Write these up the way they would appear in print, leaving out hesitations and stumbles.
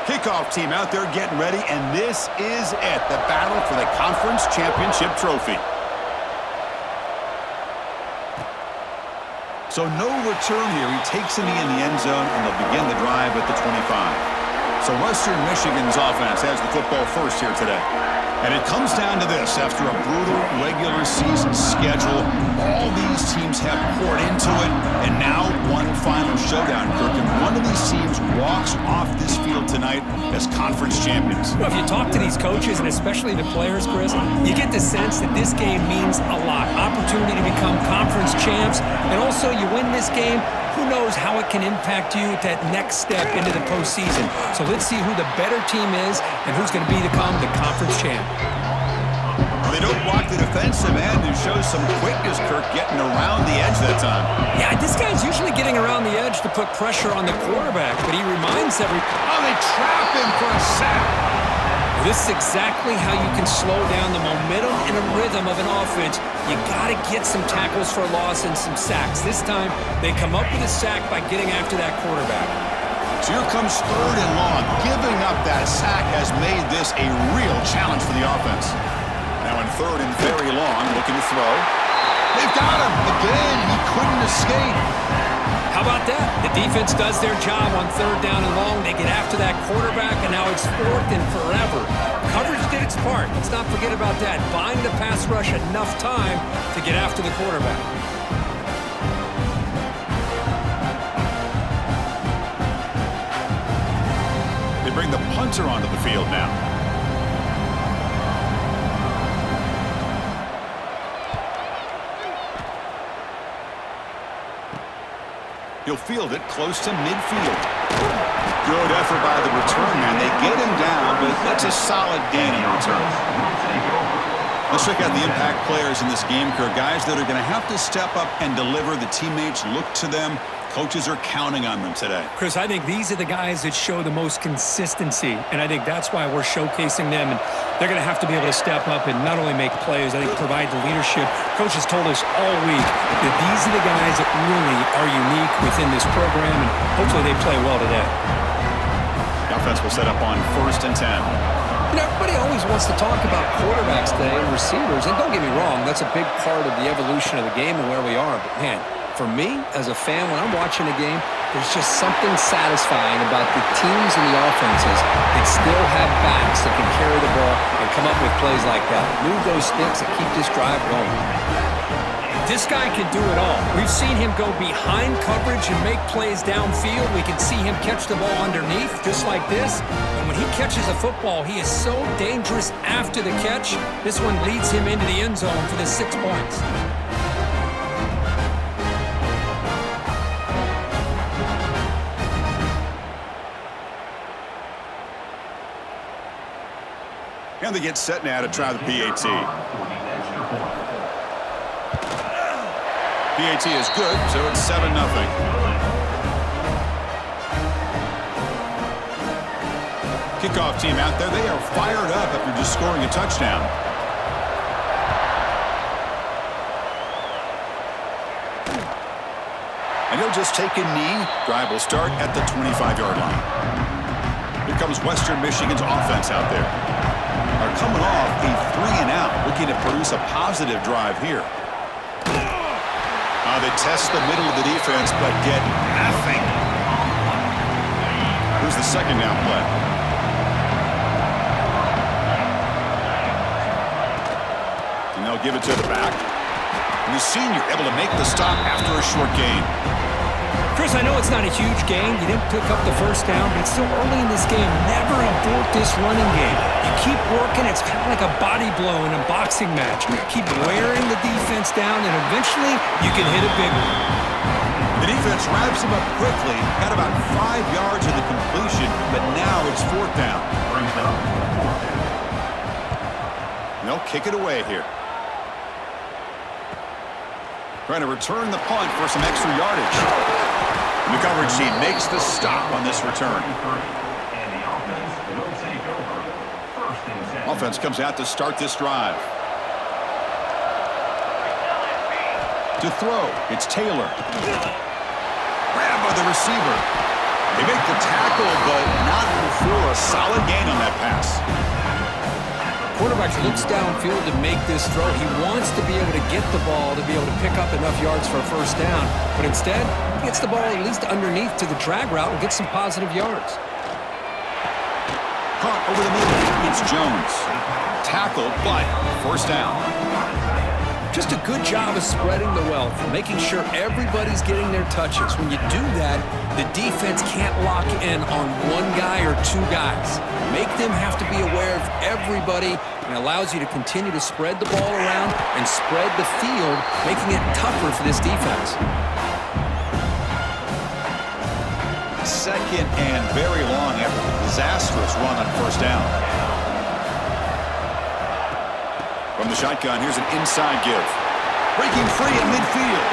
Kickoff team out there getting ready, and this is it, the battle for the conference championship trophy. So no return here. He takes it in the end zone, and they'll begin the drive at the 25. So Western Michigan's offense has the football first here today. And it comes down to this. After a brutal regular season schedule, all these teams have poured into it, and now one final showdown, Kirk. And one of these teams walks off this field tonight as conference champions. Well, if you talk to these coaches, and especially the players, Chris, you get the sense that this game means a lot. Opportunity to become conference champs, and also you win this game, who knows how it can impact you at that next step into the postseason. So let's see who the better team is and who's going to become the conference champ. They don't block the defensive end and shows some quickness, Kirk, getting around the edge that time. Yeah, this guy's usually getting around the edge to put pressure on the quarterback, but he reminds Oh, they trap him for a sack. This is exactly how you can slow down the momentum and a rhythm of an offense. You got to get some tackles for loss and some sacks. This time, they come up with a sack by getting after that quarterback. So here comes 3rd and long. Giving up that sack has made this a real challenge for the offense. Now in 3rd and very long, looking to throw. They've got him again. He couldn't escape. How about that? The defense does their job on 3rd down and long. They get after that quarterback, and now it's 4th and forever. Coverage did its part. Let's not forget about that. Buying the pass rush enough time to get after the quarterback. They bring the punter onto the field now. He'll field it close to midfield. Good effort by the return man. They get him down, but that's a solid gain in the return. Let's check out the impact players in this game, Kirk. Guys that are going to have to step up and deliver. The teammates look to them. Coaches are counting on them today. Chris, I think these are the guys that show the most consistency, and I think that's why we're showcasing them. And they're going to have to be able to step up and not only make plays, I think provide the leadership. Coach has told us all week that these are the guys that really are unique within this program, and hopefully they play well today. The offense will set up on 1st and 10. You know, everybody always wants to talk about quarterbacks today and receivers, and don't get me wrong, that's a big part of the evolution of the game and where we are. But, man, for me, as a fan, when I'm watching a game, there's just something satisfying about the teams and the offenses that still have backs that can carry the ball and come up with plays like that. Move those sticks and keep this drive going. This guy can do it all. We've seen him go behind coverage and make plays downfield. We can see him catch the ball underneath, just like this. And when he catches a football, he is so dangerous after the catch. This one leads him into the end zone for the 6 points. And they get set now to try the PAT. PAT is good, so it's 7-0. Kickoff team out there. They are fired up after just scoring a touchdown. And he'll just take a knee. Drive will start at the 25-yard line. Here comes Western Michigan's offense out there. Are coming off a 3-and-out, looking to produce a positive drive here. They test the middle of the defense, but get nothing. Here's the 2nd down play. And they'll give it to the back. And the senior able to make the stop after a short gain. Chris, I know it's not a huge gain. You didn't pick up the 1st down, but it's still early in this game. Never abort this running game. You keep working. It's kind of like a body blow in a boxing match. Keep wearing the defense down, and eventually you can hit a big one. The defense wraps him up quickly. Got about 5 yards of the completion, but now it's 4th down. And they'll kick it away here. Trying to return the punt for some extra yardage. The coverage team makes the stop on this return. Offense comes out to start this drive. To throw, it's Taylor. Grab by the receiver. They make the tackle, but not before a solid gain on that pass. Quarterback looks downfield to make this throw. He wants to be able to get the ball to be able to pick up enough yards for a first down. But instead, he gets the ball at least underneath to the drag route and gets some positive yards. Caught over the middle. It's Jones. Tackle, but first down. Just a good job of spreading the wealth, making sure everybody's getting their touches. When you do that, the defense can't lock in on one guy or two guys. Make them have to be aware of everybody, and allows you to continue to spread the ball around and spread the field, making it tougher for this defense. Second and very long after the disastrous run on first down. From the shotgun, here's an inside give. Breaking free at midfield.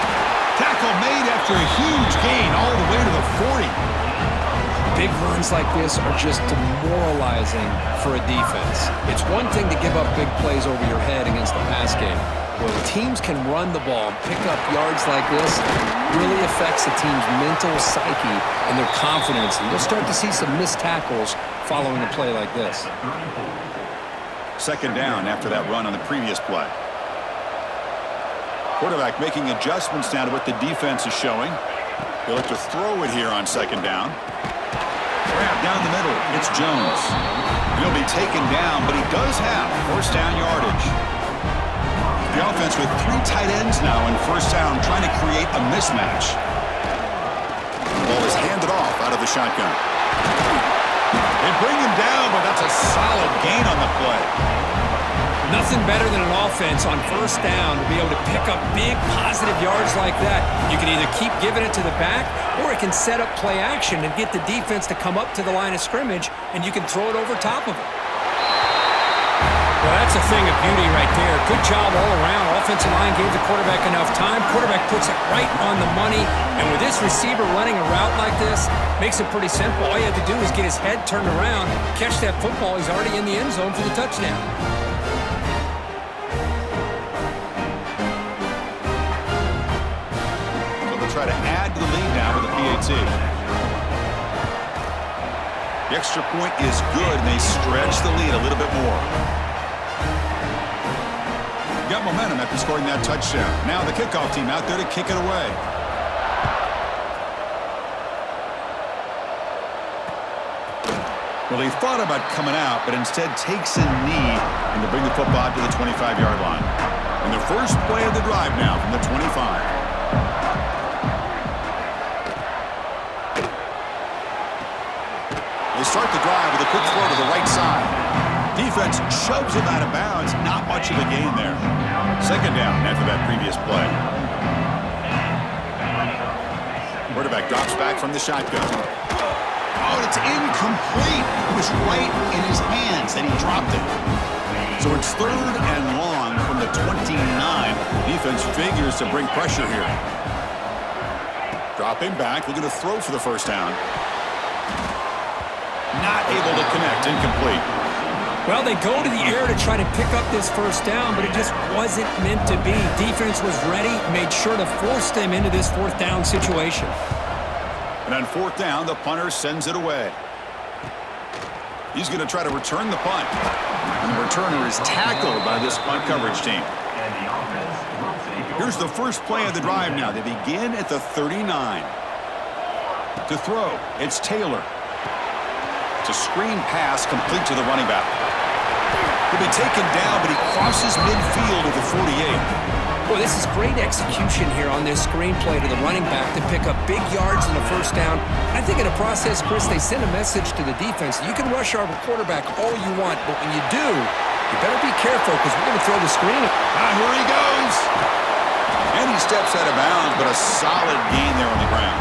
Tackle made after a huge gain all the way to the 40. Big runs like this are just demoralizing for a defense. It's one thing to give up big plays over your head against the pass game. When teams can run the ball and pick up yards like this, it really affects the team's mental psyche and their confidence. And you'll start to see some missed tackles following a play like this. Second down after that run on the previous play. Quarterback making adjustments now to what the defense is showing. He'll look to throw it here on second down. Grab down the middle. It's Jones. He'll be taken down, but he does have first down yardage. The offense with three tight ends now in first down, trying to create a mismatch. The ball is handed off out of the shotgun. They bring him down, but that's a solid gain on the play. Nothing better than an offense on first down to be able to pick up big positive yards like that. You can either keep giving it to the back, or it can set up play action and get the defense to come up to the line of scrimmage, and you can throw it over top of it. Well, that's a thing of beauty right there. Good job all around. Offensive line gave the quarterback enough time. Quarterback puts it right on the money. And with this receiver running a route like this, makes it pretty simple. All you have to do is get his head turned around, catch that football. He's already in the end zone for the touchdown. So they'll try to add to the lead now with the PAT. The extra point is good, and they stretch the lead a little bit more. Got momentum after scoring that touchdown. Now the kickoff team out there to kick it away. Well, he thought about coming out, but instead takes a knee and to bring the football to the 25-yard line. And the first play of the drive now from the 25. They start the drive with a quick throw to the right side. Defense shoves him out of bounds. Not much of a gain there. Second down after that previous play. Quarterback drops back from the shotgun. Oh, it's incomplete. It was right in his hands that he dropped it. So it's third and long from the 29. Defense figures to bring pressure here. Dropping back, looking to throw for the first down. Not able to connect, incomplete. Well, they go to the air to try to pick up this first down, but it just wasn't meant to be. Defense was ready, made sure to force them into this fourth down situation. And on fourth down, the punter sends it away. He's going to try to return the punt. And the returner is tackled by this punt coverage team. Here's the first play of the drive now. They begin at the 39. To throw, it's Taylor. It's a screen pass complete to the running back. He'll be taken down, but he crosses midfield at the 48. Boy, this is great execution here on this screen play to the running back to pick up big yards in the first down. I think in the process, Chris, they send a message to the defense. You can rush our quarterback all you want, but when you do, you better be careful because we're going to throw the screen. Here he goes. And he steps out of bounds, but a solid gain there on the ground.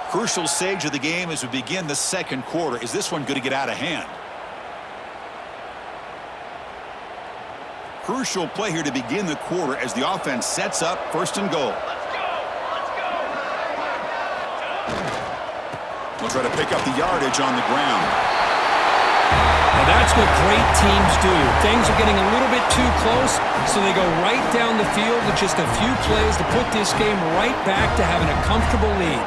Crucial stage of the game as we begin the second quarter. Is this one going to get out of hand? Crucial play here to begin the quarter as the offense sets up first and goal. We'll try to pick up the yardage on the ground. Now that's what great teams do. Things are getting a little bit too close, so they go right down the field with just a few plays to put this game right back to having a comfortable lead.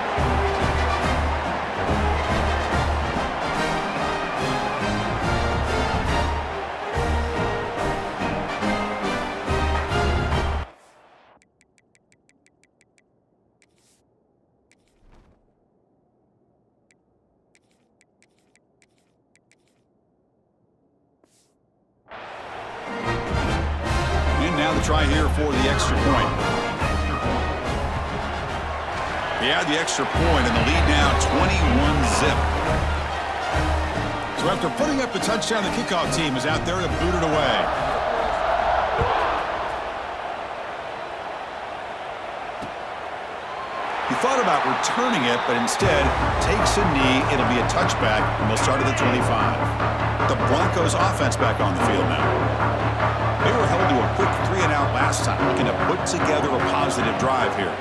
Now the try here for the extra point. They add the extra point and the lead now 21-zip. So after putting up the touchdown, the kickoff team is out there to boot it away. He thought about returning it, but instead takes a knee. It'll be a touchback, and they'll start at the 25. The Broncos offense back on the field now. They were held to a quick 3-and-out last time, looking to put together a positive drive here.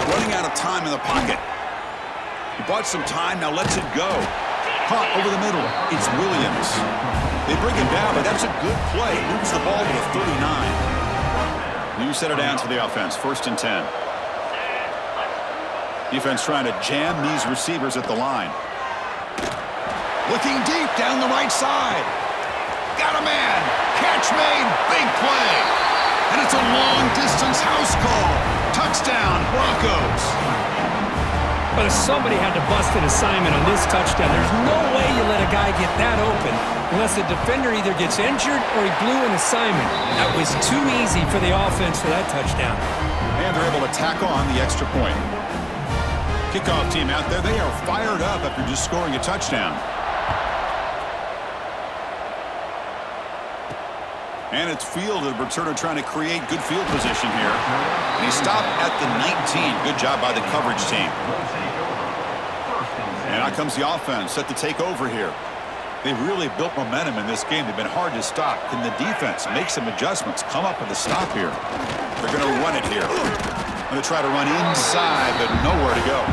Running out of time in the pocket. He bought some time, now lets it go. Caught over the middle. It's Williams. They bring him down, but that's a good play. Moves the ball to the 39. New set it down for the offense, 1st and 10. Defense trying to jam these receivers at the line. Looking deep down the right side. Got a man. Catch made. Big play. And it's a long-distance house call. Touchdown, Broncos. But somebody had to bust an assignment on this touchdown. There's no way you let a guy get that open unless the defender either gets injured or he blew an assignment. That was too easy for the offense for that touchdown. And they're able to tack on the extra point. Kickoff team out there, they are fired up after just scoring a touchdown. And it's fielded. Returner trying to create good field position here. And he stopped at the 19. Good job by the coverage team. And out comes the offense set to take over here. They've really built momentum in this game. They've been hard to stop. Can the defense make some adjustments? Come up with a stop here. They're going to run it here. Going to try to run inside, but nowhere to go.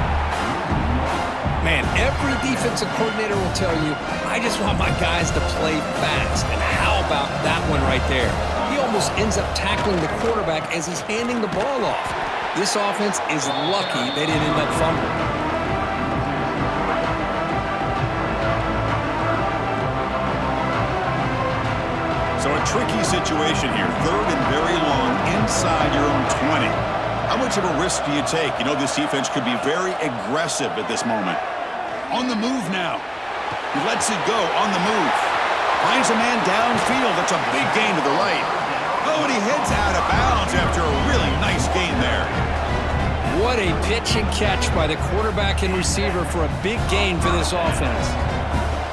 Man, every defensive coordinator will tell you, I just want my guys to play fast. And how about that one right there? He almost ends up tackling the quarterback as he's handing the ball off. This offense is lucky they didn't end up fumbling. So a tricky situation here. 3rd and very long inside your own 20. How much of a risk do you take? You know, this defense could be very aggressive at this moment. On the move now. He lets it go on the move. Finds a man downfield. That's a big gain to the right. Oh, and he heads out of bounds after a really nice gain there. What a pitch and catch by the quarterback and receiver for a big gain for this offense.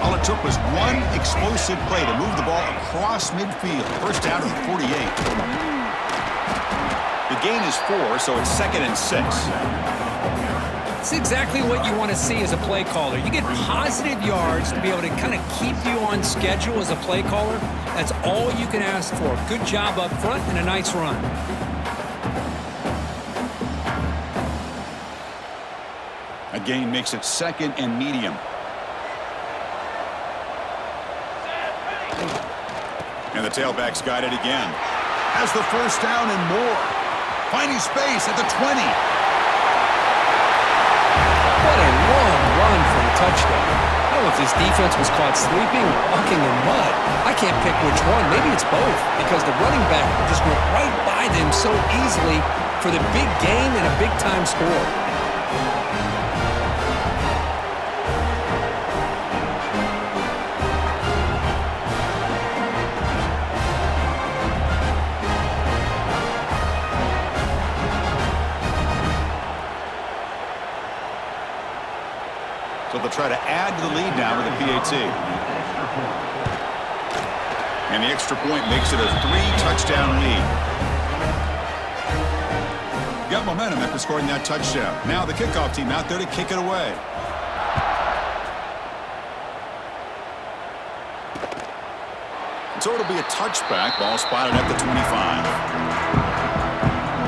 All it took was one explosive play to move the ball across midfield. First down to the 48. The gain is 4, so it's 2nd and 6. It's exactly what you want to see as a play caller. You get positive yards to be able to kind of keep you on schedule as a play caller. That's all you can ask for. Good job up front and a nice run. A gain makes it 2nd and medium. And the tailback's got it again. Has the first down and more. Finding space at the 20. What a long run for a touchdown. I don't know if this defense was caught sleeping or walking in mud. I can't pick which one. Maybe it's both because the running back just went right by them so easily for the big gain and a big-time score. So they'll try to add to the lead now with a PAT. And the extra point makes it a 3-touchdown lead. got momentum after scoring that touchdown. Now the kickoff team out there to kick it away. So it'll be a touchback. Ball spotted at the 25.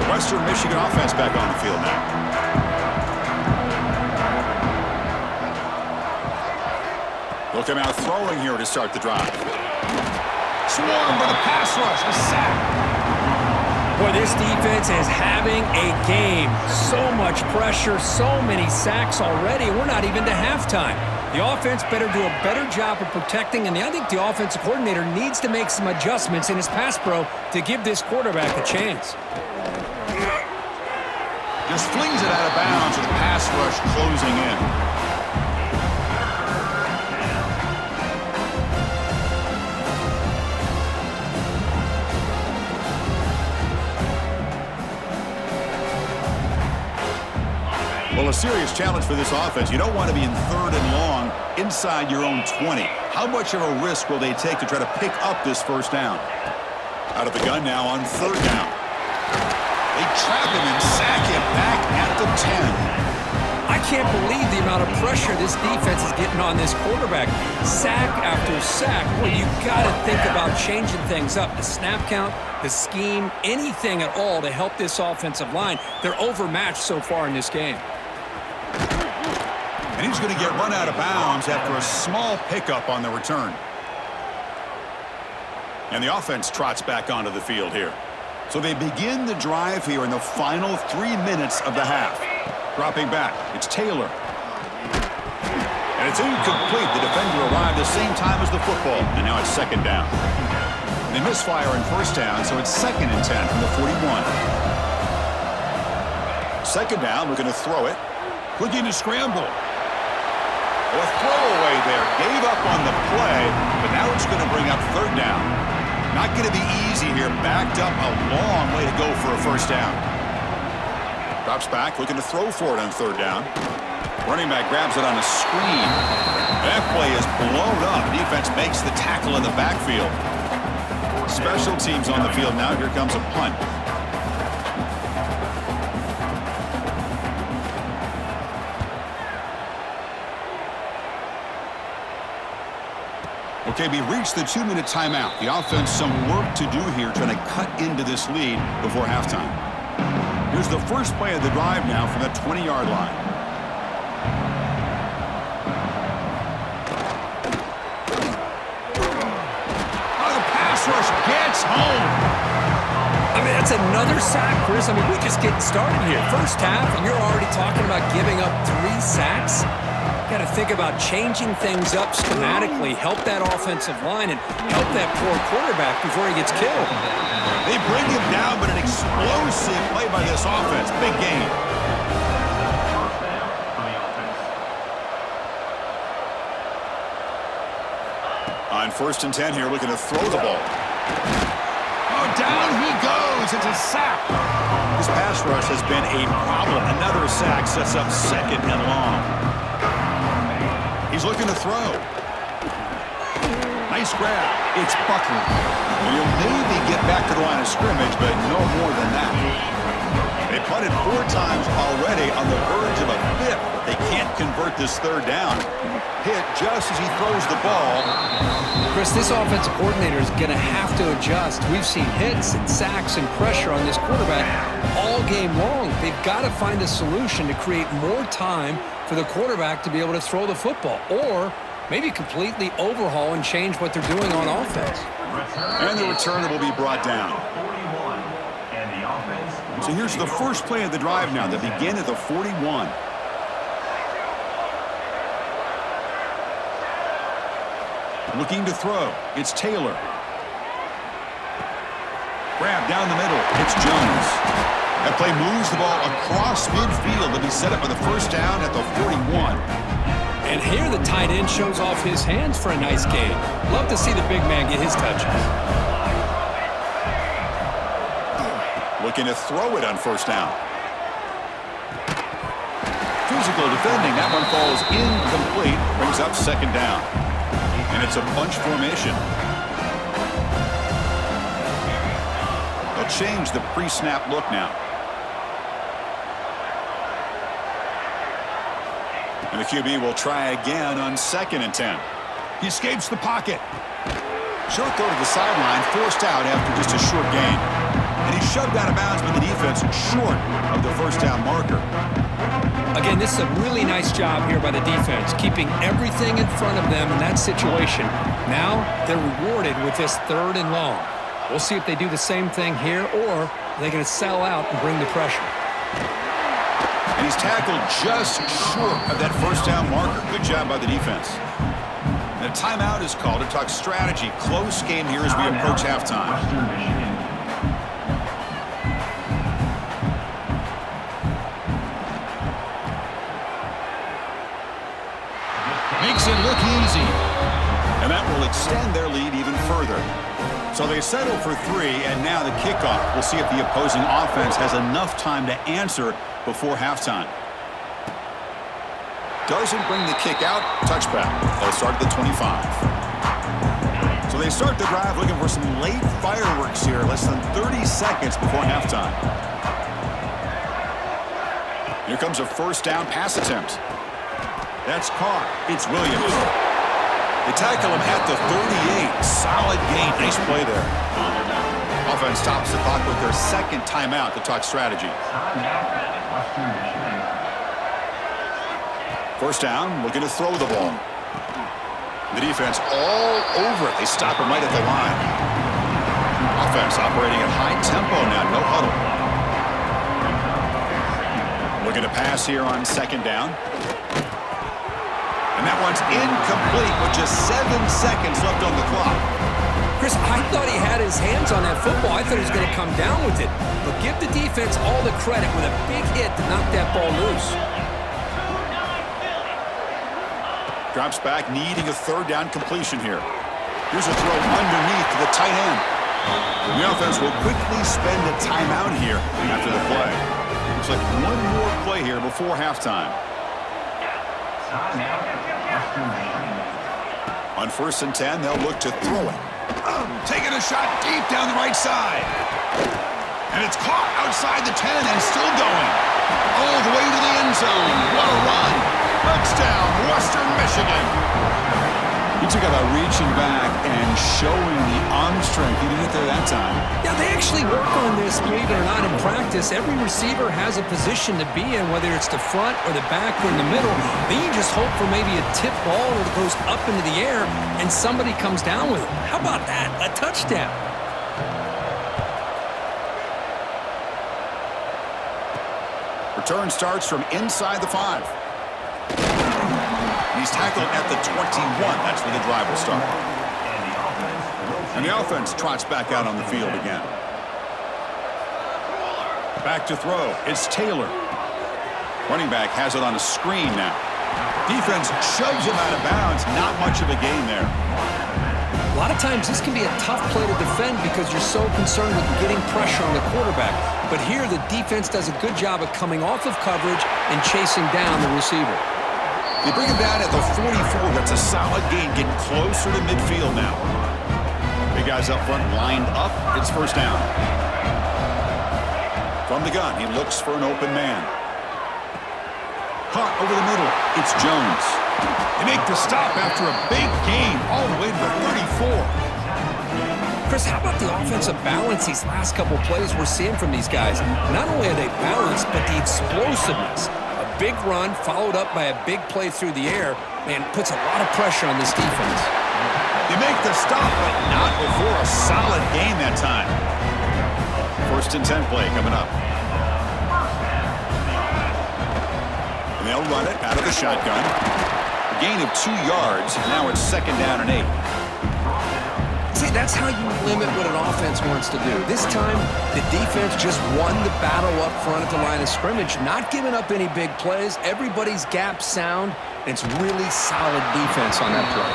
The Western Michigan offense back on the field now. They'll come out throwing here to start the drive. Swarmed by the pass rush. A sack. Boy, this defense is having a game. So much pressure, so many sacks already. We're not even to halftime. The offense better do a better job of protecting, and I think the offensive coordinator needs to make some adjustments in his pass pro to give this quarterback a chance. Just flings it out of bounds with the pass rush closing in. Well, a serious challenge for this offense. You don't want to be in 3rd and long inside your own 20. How much of a risk will they take to try to pick up this first down? Out of the gun now on 3rd down. They trap him and sack him back at the 10. I can't believe the amount of pressure this defense is getting on this quarterback. Sack after sack. Well, you got to think about changing things up. The snap count, the scheme, anything at all to help this offensive line. They're overmatched so far in this game. And he's going to get run out of bounds after a small pickup on the return. And the offense trots back onto the field here. So they begin the drive here in the final 3 minutes of the half. Dropping back, it's Taylor. And it's incomplete. The defender arrived the same time as the football. And now it's 2nd down. They misfire in 1st down, so it's 2nd and 10 from the 41. 2nd down, we're going to throw it. Looking to scramble. A throwaway there. Gave up on the play, but now it's going to bring up 3rd down. Not going to be easy here. Backed up a long way to go for a 1st down. Drops back, looking to throw for it on 3rd down. Running back grabs it on a screen. That play is blown up. Defense makes the tackle in the backfield. Special teams on the field now. Here comes a punt. Okay, we reached the 2-minute timeout. The offense some work to do here trying to cut into this lead before halftime. Here's the first play of the drive now from that 20-yard line. Oh, the pass rush gets home. I mean, that's another sack, Chris. I mean, we're just getting started here. First half, and you're already talking about giving up 3 sacks. Got to think about changing things up schematically, help that offensive line, and help that poor quarterback before he gets killed. They bring him down, but an explosive play by this offense. Big game. On 1st and 10 here, looking to throw the ball. Oh, down he goes. It's a sack. This pass rush has been a problem. Another sack sets up 2nd and long. He's looking to throw. Nice grab. It's Buckland. He'll maybe get back to the line of scrimmage, but no more than that. They punted 4 times already on the verge of a 5th. They can't convert this 3rd down. Hit just as he throws the ball. Chris, this offensive coordinator is going to have to adjust. We've seen hits and sacks and pressure on this quarterback all game long. They've got to find a solution to create more time for the quarterback to be able to throw the football, or maybe completely overhaul and change what they're doing on offense. And the returner will be brought down. So here's the first play of the drive now that begin at the 41. Looking to throw. It's Taylor. Grab down the middle. It's Jones. That play moves the ball across midfield to be set up for the 1st down at the 41. And here the tight end shows off his hands for a nice game. Love to see the big man get his touches. Looking to throw it on 1st down. Physical defending. That one falls incomplete. Brings up 2nd down. And it's a bunch formation. They'll change the pre-snap look now. And the QB will try again on 2nd and 10. He escapes the pocket. Short throw to the sideline, forced out after just a short gain. And he's shoved out of bounds by the defense short of the first down marker. Again, this is a really nice job here by the defense, keeping everything in front of them in that situation. Now they're rewarded with this 3rd and long. We'll see if they do the same thing here, or they're going to sell out and bring the pressure. And he's tackled just short of that first down marker. Good job by the defense. And a timeout is called to talk strategy. Close game here as we approach halftime. Makes it look easy. And that will extend their lead even further. So they settle for 3, and now the kickoff. We'll see if the opposing offense has enough time to answer before halftime. Doesn't bring the kick out. Touchback. They'll start at the 25. So they start the drive looking for some late fireworks here. Less than 30 seconds before halftime. Here comes a first down pass attempt. That's caught. It's Williams. They tackle him at the 38. Solid gain. Nice play there. Offense stops the clock with their 2nd timeout to talk strategy. First down, looking to throw the ball. The defense all over it. They stop him right at the line. Offense operating at high tempo now. No huddle. Looking to pass here on 2nd down. And that one's incomplete with just 7 seconds left on the clock. Chris, I thought he had his hands on that football. I thought he was going to come down with it. But give the defense all the credit with a big hit to knock that ball loose. Drops back, needing a 3rd down completion here. Here's a throw underneath to the tight end. The offense will quickly spend a timeout here after the play. Looks like one more play here before halftime. On 1st and 10, they'll look to throw it. Taking a shot deep down the right side. And it's caught outside the 10 and still going. All the way to the end zone. What a run. Touchdown, Western Michigan. He took about reaching back and showing the arm strength. He didn't get there that time. Yeah, they actually work on this, believe it or not, in practice. Every receiver has a position to be in, whether it's the front or the back or in the middle. Then you just hope for maybe a tip ball that goes up into the air and somebody comes down with it. How about that? A touchdown. Return starts from inside the 5. He's tackled at the 21. That's where the drive will start. And the offense trots back out on the field again. Back to throw. It's Taylor. Running back has it on a screen now. Defense shoves him out of bounds. Not much of a gain there. A lot of times this can be a tough play to defend because you're so concerned with getting pressure on the quarterback. But here the defense does a good job of coming off of coverage and chasing down the receiver. They bring him down at the 44. That's a solid gain, getting closer to midfield now. Big guys up front lined up. It's first down. From the gun, he looks for an open man. Caught over the middle. It's Jones. They make the stop after a big gain all the way to the 34. Chris, how about the offensive balance these last couple plays we're seeing from these guys? Not only are they balanced, but the explosiveness. A big run followed up by a big play through the air, man, puts a lot of pressure on this defense. They make the stop, but not before a solid gain that time. 1st and 10 play coming up. And they'll run it out of the shotgun. A gain of 2 yards. Now it's 2nd down and 8. See, that's how you limit what an offense wants to do. This time, the defense just won the battle up front at the line of scrimmage, not giving up any big plays. Everybody's gap sound. It's really solid defense on that play.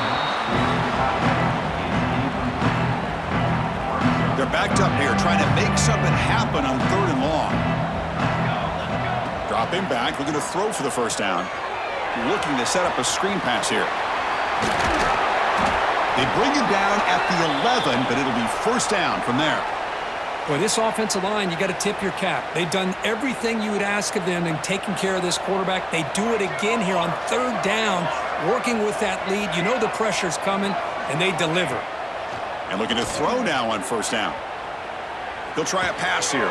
They're backed up here, trying to make something happen on 3rd and long. Dropping back, looking to throw for the first down. Looking to set up a screen pass here. They bring him down at the 11, but it'll be first down from there. Boy, this offensive line, you got to tip your cap. They've done everything you would ask of them in taking care of this quarterback. They do it again here on third down, working with that lead. You know the pressure's coming, and they deliver. And looking to throw now on first down. He'll try a pass here.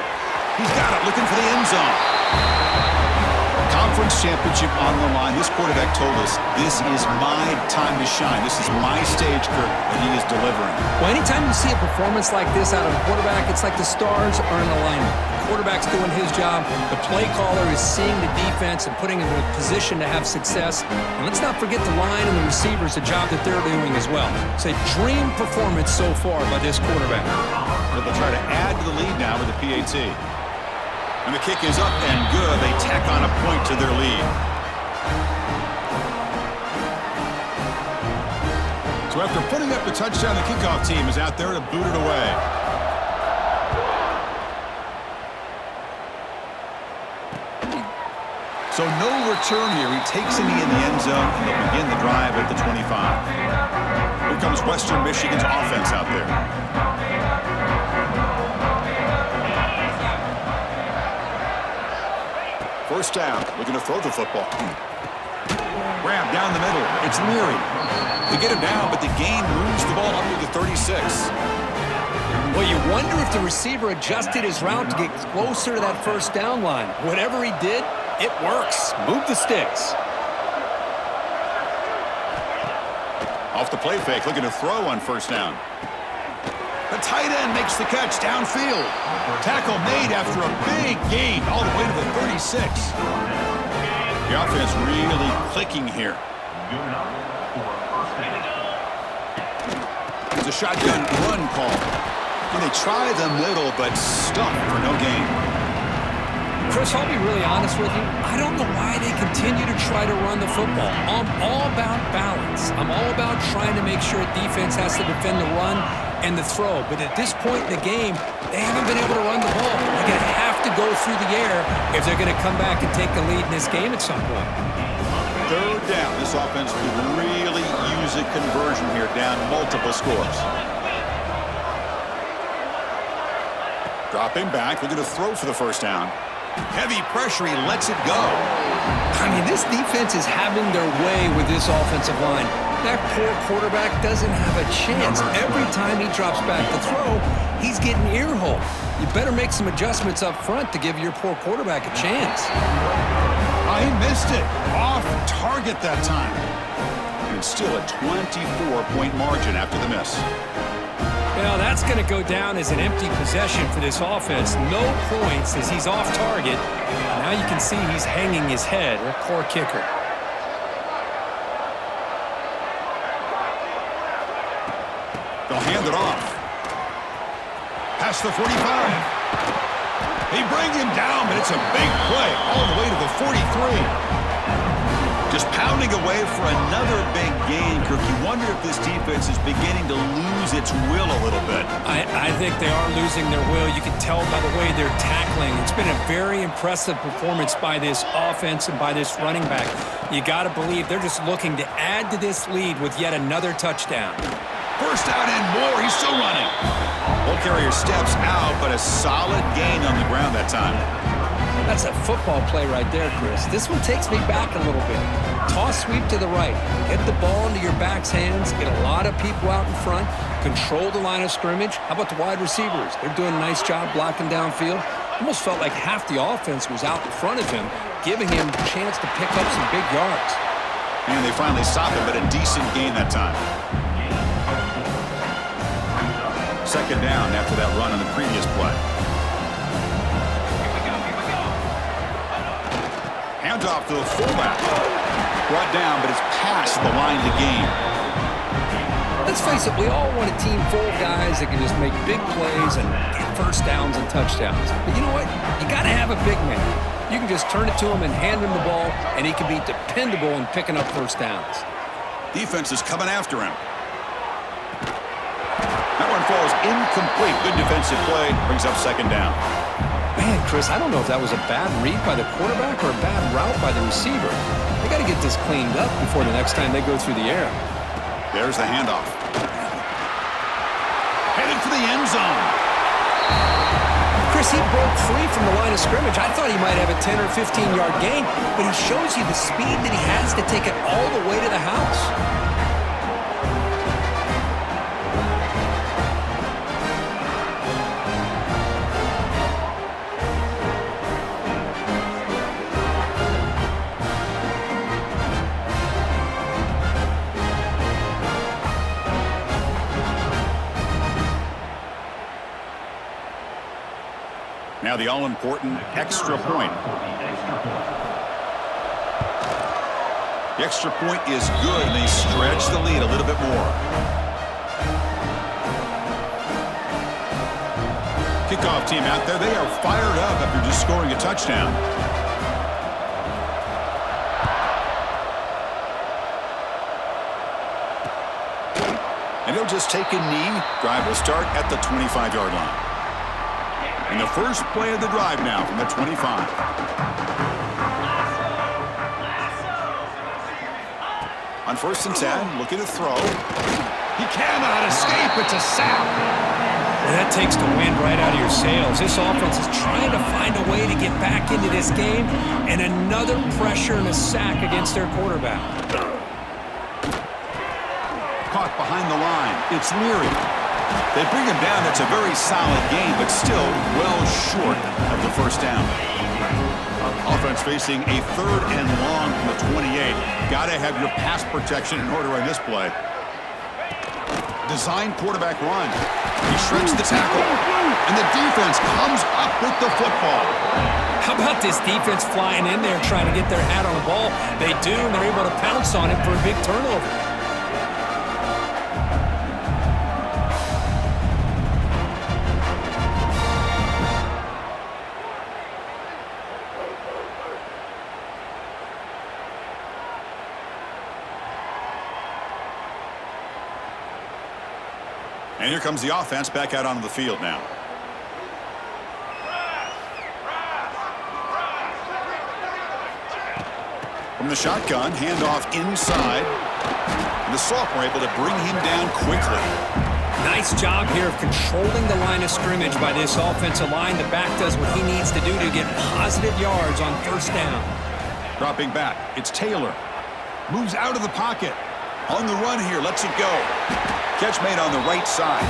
He's got it, looking for the end zone. Conference championship on the line. This quarterback told us, this is my time to shine. This is my stage, Kirk, and he is delivering. Well, anytime you see a performance like this out of a quarterback, it's like the stars are in alignment. The quarterback's doing his job. The play caller is seeing the defense and putting him in a position to have success. And let's not forget the line and the receivers, the job that they're doing as well. It's a dream performance so far by this quarterback. But they'll try to add to the lead now with the PAT. And the kick is up and good. They tack on a point to their lead. So after putting up the touchdown, the kickoff team is out there to boot it away. So no return here. He takes it in the end zone, and they'll begin the drive at the 25. Here comes Western Michigan's offense out there. First down, looking to throw the football. Grab down the middle. It's Leary. They get him down, but the gain moves the ball up to the 36. Well, you wonder if the receiver adjusted his route to get closer to that first down line. Whatever he did, it works. Move the sticks. Off the play fake, looking to throw on first down. The tight end makes the catch downfield. Tackle made after a big gain all the way to the 36. The offense really clicking here. It's a shotgun run call. And they try the middle, but stuck for no gain. Chris, I'll be really honest with you. I don't know why they continue to try to run the football. I'm all about balance. I'm all about trying to make sure defense has to defend the run and the throw. But at this point in the game, they haven't been able to run the ball. They're going to have to go through the air if they're going to come back and take the lead in this game at some point. Third down. This offense could really use a conversion here, down multiple scores. Dropping back, looking to throw for the first down. Heavy pressure, he lets it go. I mean, this defense is having their way with this offensive line. That poor quarterback doesn't have a chance. Every time he drops back to throw, he's getting ear-hole. You better make some adjustments up front to give your poor quarterback a chance. He missed it. Off target that time. And it's still a 24-point margin after the miss. Well, that's going to go down as an empty possession for this offense. No points as he's off target. Now you can see he's hanging his head. A poor kicker. They'll hand it off. Past the 45. They bring him down, but it's a big play all the way to the 43. Just pounding away for another big gain, Kirk. You wonder if this defense is beginning to lose its will a little bit. I think they are losing their will. You can tell by the way they're tackling. It's been a very impressive performance by this offense and by this running back. You got to believe they're just looking to add to this lead with yet another touchdown. First out and more. He's still running. Ball carrier steps out, but a solid gain on the ground that time. That's a football play right there, Chris. This one takes me back a little bit. Toss sweep to the right. Get the ball into your back's hands. Get a lot of people out in front. Control the line of scrimmage. How about the wide receivers? They're doing a nice job blocking downfield. Almost felt like half the offense was out in front of him, giving him a chance to pick up some big yards. And they finally stop him, but a decent gain that time. Second down after that run on the previous play. Handoff to the fullback. Brought down, but it's past the line to gain. Let's face it, we all want a team full of guys that can just make big plays and get first downs and touchdowns. But you know what? You got to have a big man. You can just turn it to him and hand him the ball, and he can be dependable in picking up first downs. Defense is coming after him. That one falls incomplete. Good defensive play. Brings up second down. Man, Chris, I don't know if that was a bad read by the quarterback or a bad route by the receiver. They got to get this cleaned up before the next time they go through the air. There's the handoff. Headed for the end zone. Chris, he broke free from the line of scrimmage. I thought he might have a 10 or 15-yard gain, but he shows you the speed that he has to take it all the way to the house. Now the all-important extra point. The extra point is good, and they stretch the lead a little bit more. Kickoff team out there, they are fired up after just scoring a touchdown. And he'll just take a knee. Drive will start at the 25-yard line. And the first play of the drive now from the 25. On 1st and 10, looking to throw. He cannot escape. It's a sack. And that takes the wind right out of your sails. This offense is trying to find a way to get back into this game, and another pressure and a sack against their quarterback. Caught behind the line. It's Leary. They bring him down. It's a very solid game, but still well short of the first down. Offense facing a 3rd and long from the 28. Got to have your pass protection in order on this play. Design quarterback run. He shreds the tackle, and the defense comes up with the football. How about this defense flying in there trying to get their hat on the ball? They do, and they're able to pounce on it for a big turnover. And here comes the offense back out onto the field now. From the shotgun, handoff inside. And the sophomore able to bring him down quickly. Nice job here of controlling the line of scrimmage by this offensive line. The back does what he needs to do to get positive yards on 1st down. Dropping back, it's Taylor. Moves out of the pocket. On the run here, lets it go. Catch made on the right side.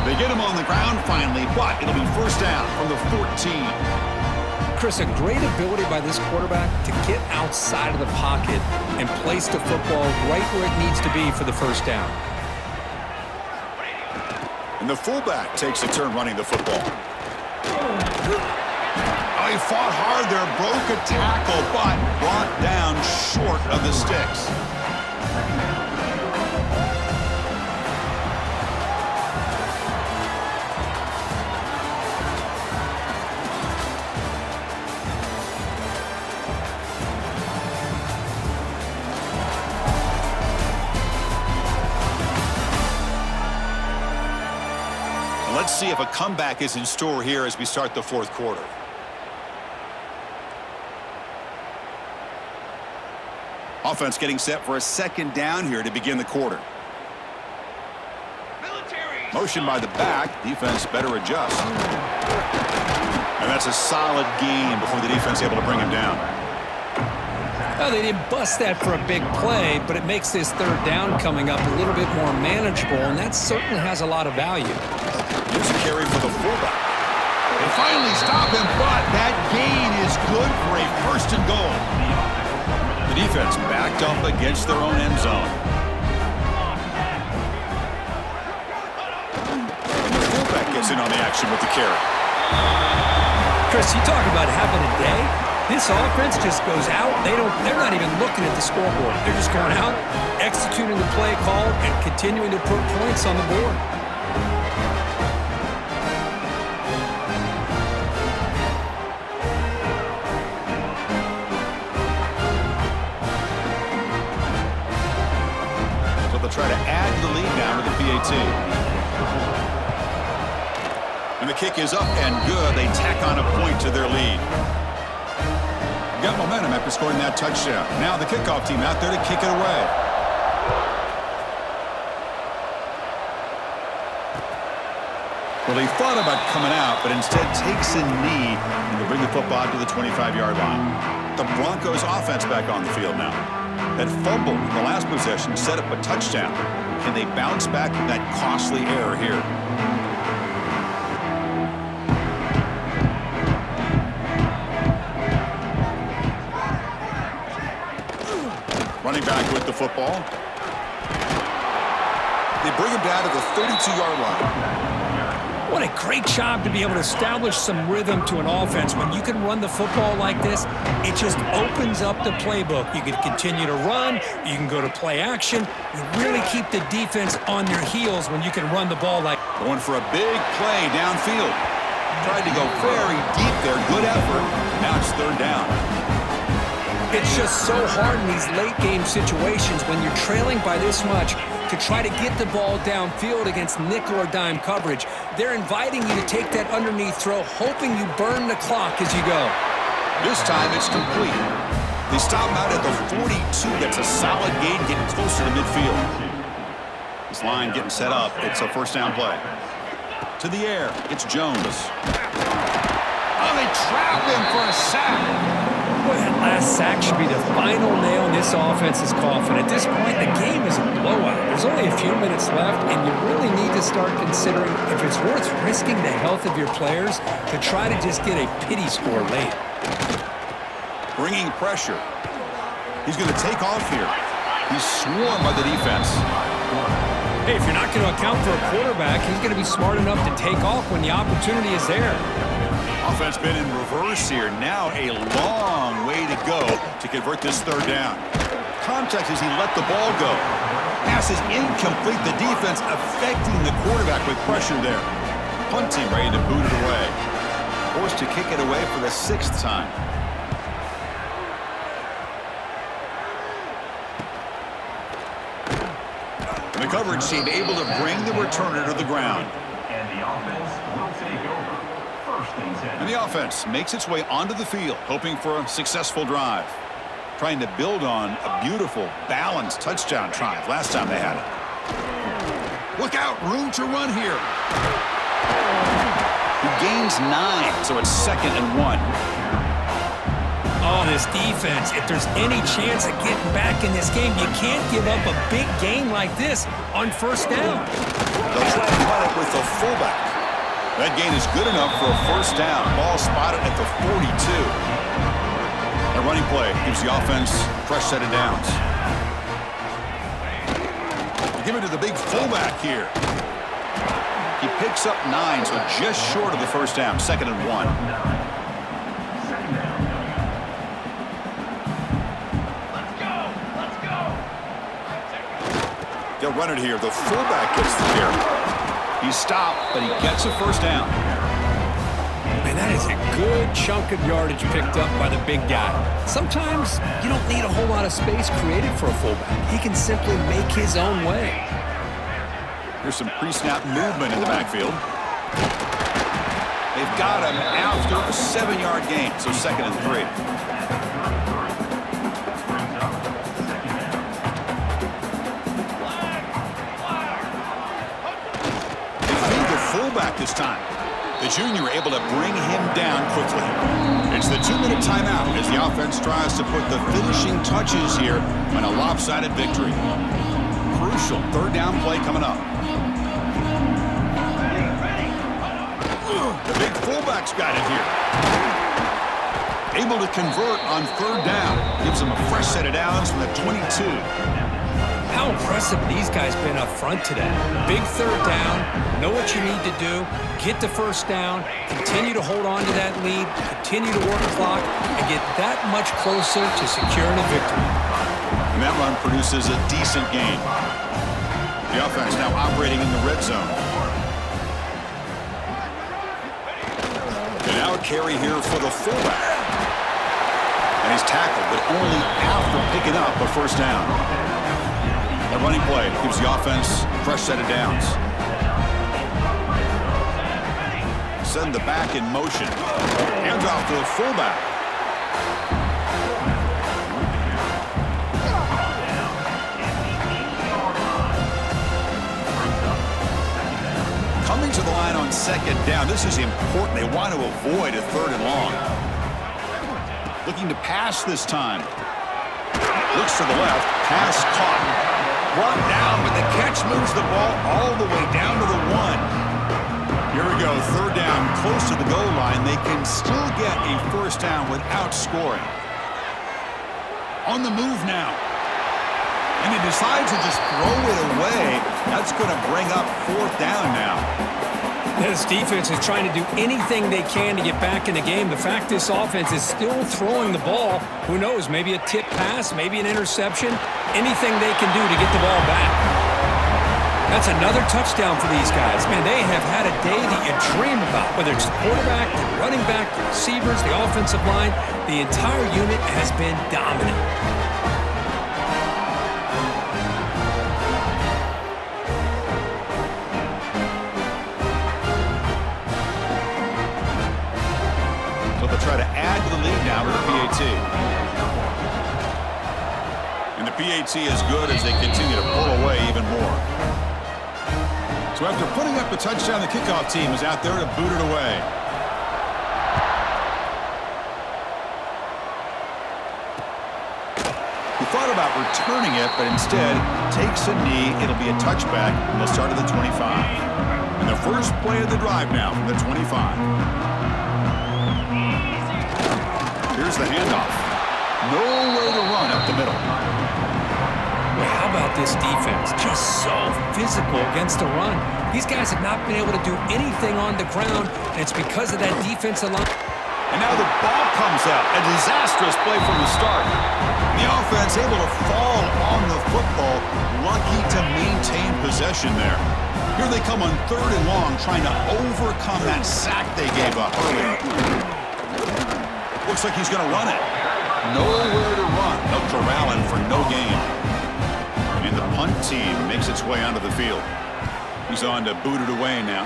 They get him on the ground finally, but it'll be 1st down from the 14. Chris, a great ability by this quarterback to get outside of the pocket and place the football right where it needs to be for the 1st down. And the fullback takes a turn running the football. Oh, he fought hard there, broke a tackle, but brought down short of the sticks. Let's see if a comeback is in store here as we start the 4th quarter. Offense getting set for a 2nd down here to begin the quarter. Motion by the back. Defense better adjust. And that's a solid gain before the defense able to bring him down. Well, they didn't bust that for a big play, but it makes this 3rd down coming up a little bit more manageable, and that certainly has a lot of value. Here's a carry for the fullback. They finally stop him, but that gain is good for a 1st and goal. The defense backed up against their own end zone. And the fullback gets in on the action with the carry. Chris, you talk about having a day. This offense just goes out. They're not even looking at the scoreboard. They're just going out, executing the play call, and continuing to put points on the board. Try to add the lead now to the PAT. And the kick is up and good. They tack on a point to their lead. Got momentum after scoring that touchdown. Now the kickoff team out there to kick it away. Well, he thought about coming out, but instead takes a knee and to bring the football out to the 25-yard line. The Broncos offense back on the field now. That fumble in the last possession set up a touchdown. Can they bounce back from that costly error here? Running back with the football. They bring him down to the 32-yard line. What a great job to be able to establish some rhythm to an offense. When you can run the football like this, it just opens up the playbook. You can continue to run. You can go to play action. You really keep the defense on their heels when you can run the ball like. Going for a big play downfield. Tried to go very deep there. Good effort. Now it's third down. It's just so hard in these late game situations when you're trailing by this much to try to get the ball downfield against nickel or dime coverage. They're inviting you to take that underneath throw, hoping you burn the clock as you go. This time it's complete. They stop him out at the 42. That's a solid gain, getting closer to midfield. This line getting set up. It's a first down play. To the air. It's Jones. Oh, they trapped him for a sack. Boy, that last sack should be the final nail in this offense's coffin. At this point, the game is a blowout. There's only a few minutes left, and you really need to start considering if it's worth risking the health of your players to try to just get a pity score late. Bringing pressure. He's going to take off here. He's swarmed by the defense. Hey, if you're not going to account for a quarterback, he's going to be smart enough to take off when the opportunity is there. Offense been in reverse here. Now a long way to go to convert this third down. Context as he let the ball go. Pass is incomplete. The defense affecting the quarterback with pressure there. Punt team ready to boot it away. Forced to kick it away for the 6th time. The coverage team able to bring the returner to the ground. And the offense will take over. And the offense makes its way onto the field, hoping for a successful drive. Trying to build on a beautiful, balanced touchdown drive last time they had it. Look out, room to run here. He gains 9, so it's 2nd and 1. Oh, this defense, if there's any chance of getting back in this game, you can't give up a big gain like this on first down. They'll try to run it with the fullback. That gain is good enough for a first down. Ball spotted at the 42. A running play gives the offense a fresh set of downs. They give it to the big fullback here. He picks up 9, so just short of the first down. 2nd and 1. They'll run it here. The fullback gets the carry. He's stopped, but he gets a first down. Man, that is a good chunk of yardage picked up by the big guy. Sometimes you don't need a whole lot of space created for a fullback. He can simply make his own way. Here's some pre-snap movement in the backfield. They've got him after a 7-yard gain, so 2nd and 3. Fullback this time. The junior able to bring him down quickly. It's the 2-minute timeout as the offense tries to put the finishing touches here on a lopsided victory. Crucial third down play coming up. The big fullback's got it here. Able to convert on third down. Gives him a fresh set of downs from the 22. How impressive these guys been up front today. Big third down, know what you need to do, get the first down, continue to hold on to that lead, continue to work the clock, and get that much closer to securing a victory. And that run produces a decent gain. The offense now operating in the red zone. And now a carry here for the fullback. And he's tackled, but only after picking up a first down. A running play gives the offense a fresh set of downs. Send the back in motion. Hands off to the fullback. Coming to the line on second down. This is important. They want to avoid a third and long. Looking to pass this time. Looks to the left. Pass caught. Brought down, but the catch moves the ball all the way down to the 1. Here we go. Third down, close to the goal line. They can still get a first down without scoring. On the move now. And he decides to just throw it away. That's going to bring up fourth down now. This defense is trying to do anything they can to get back in the game. The fact this offense is still throwing the ball, who knows, maybe a tip pass, maybe an interception, anything they can do to get the ball back. That's another touchdown for these guys. Man, they have had a day that you dream about, whether it's the quarterback, the running back, the receivers, the offensive line. The entire unit has been dominant. Try to add to the lead now with the PAT. And the PAT is good as they continue to pull away even more. So after putting up the touchdown, the kickoff team is out there to boot it away. He thought about returning it, but instead takes a knee. It'll be a touchback, and they'll start at the 25. And the first play of the drive now from the 25. Here's the handoff. No way to run up the middle. Well, how about this defense? Just so physical against the run. These guys have not been able to do anything on the ground, and it's because of that defensive line. And now the ball comes out. A disastrous play from the start. The offense able to fall on the football. Lucky to maintain possession there. Here they come on third and long, trying to overcome that sack they gave up earlier. Looks like he's going to run it. Nowhere to run. No corralling for no gain. And the punt team makes its way onto the field. He's on to boot it away now.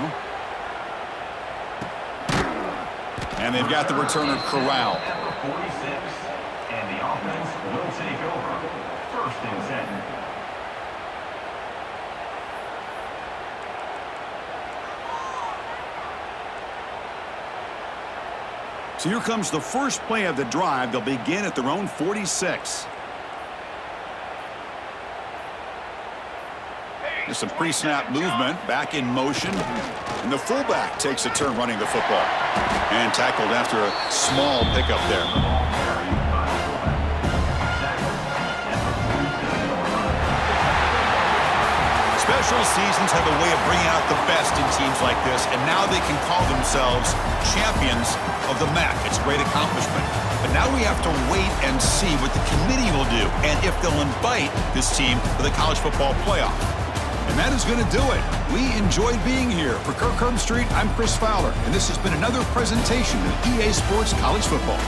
And they've got the returner corralled. 46, and the offense will take over. First and 10. So here comes the first play of the drive. They'll begin at their own 46. There's some pre-snap movement, back in motion. And the fullback takes a turn running the football. And tackled after a small pickup there. Special seasons have a way of bringing out the best in teams like this, and now they can call themselves champions of the MAC. It's a great accomplishment. But now we have to wait and see what the committee will do and if they'll invite this team to the college football playoff. And that is going to do it. We enjoyed being here. For Kirk Street, I'm Chris Fowler, and this has been another presentation of EA Sports College Football.